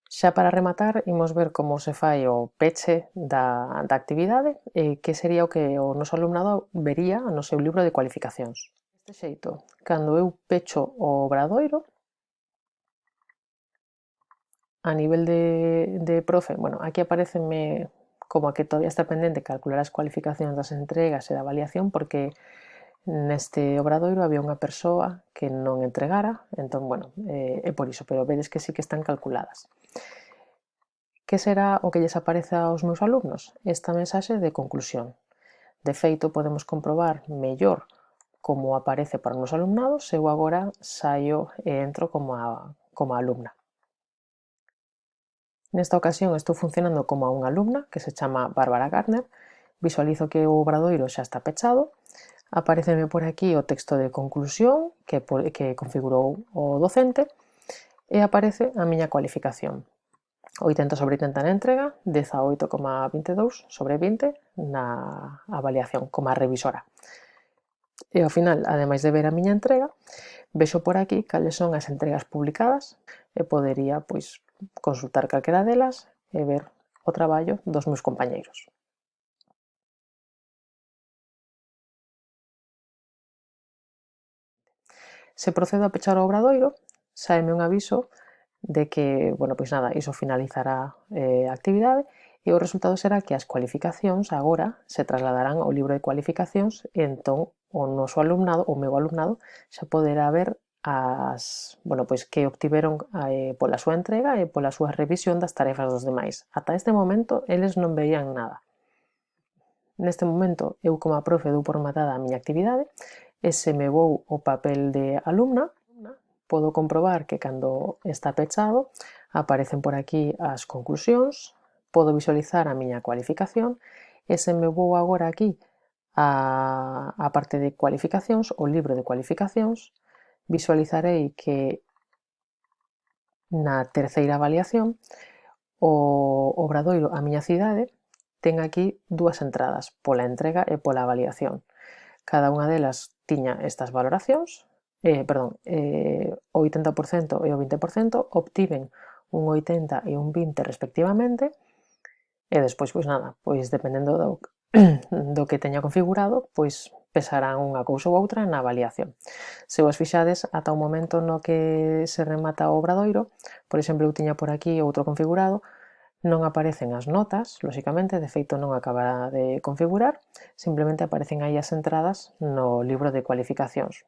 Xa para rematar, imos ver como se fai o peche da actividade e que sería o que o noso alumnado vería no seu libro de cualificacións. Deste xeito, cando eu pecho o obradoiro, a nivel de profe, bueno, aquí aparecenme como que todavía está pendente calcular as cualificacións das entregas e da avaliación porque neste obradoiro había unha persoa que non entregara, entón, bueno, é por iso, pero vedes que sí que están calculadas. Que será o que lles aparece aos meus alumnos? Esta mensaxe de conclusión. De feito, podemos comprobar mellor como aparece para o noso alumnado se eu agora saio e entro como a alumna. Nesta ocasión estou funcionando como a unha alumna que se chama Bárbara Gardner, visualizo que o obradoiro xa está pechado, apareceme por aquí o texto de conclusión que configurou o docente e aparece a miña cualificación. 80 sobre 80 na entrega, 18,22 sobre 20 na avaliación, como a revisora. E ao final, ademais de ver a miña entrega, vexo por aquí cales son as entregas publicadas e podería, pois, consultar calquera delas e ver o traballo dos meus compañeiros. Se procedo a pechar o obradoiro, saeme un aviso de que, bueno, pois nada, iso finalizará a actividade e o resultado será que as cualificacións agora se trasladarán ao libro de cualificacións e entón o noso alumnado, o meu alumnado, xa poderá ver bueno, pois que obtiveron pola súa entrega e pola súa revisión das tarefas dos demais. Ata este momento, eles non veían nada. Neste momento, eu como profe dou por rematada a miña actividade e se me vou o papel de alumna, podo comprobar que cando está pechado aparecen por aquí as conclusións, podo visualizar a miña cualificación e se me vou agora aquí a parte de cualificacións, o libro de cualificacións, visualizarei que na terceira avaliación o obradoiro A miña cidade ten aquí dúas entradas, pola entrega e pola avaliación. Cada unha delas tiña estas valoracións, o 80% e o 20% obtiven un 80 e un 20 respectivamente e despois, pois nada, pois dependendo do que teña configurado, pois pesarán unha cousa ou outra na avaliación. Se vos fixades, ata o momento no que se remata o obradoiro, por exemplo, eu tiña por aquí outro configurado, non aparecen as notas, lóxicamente, de feito non acaba de configurar, simplemente aparecen aí as entradas no libro de cualificacións.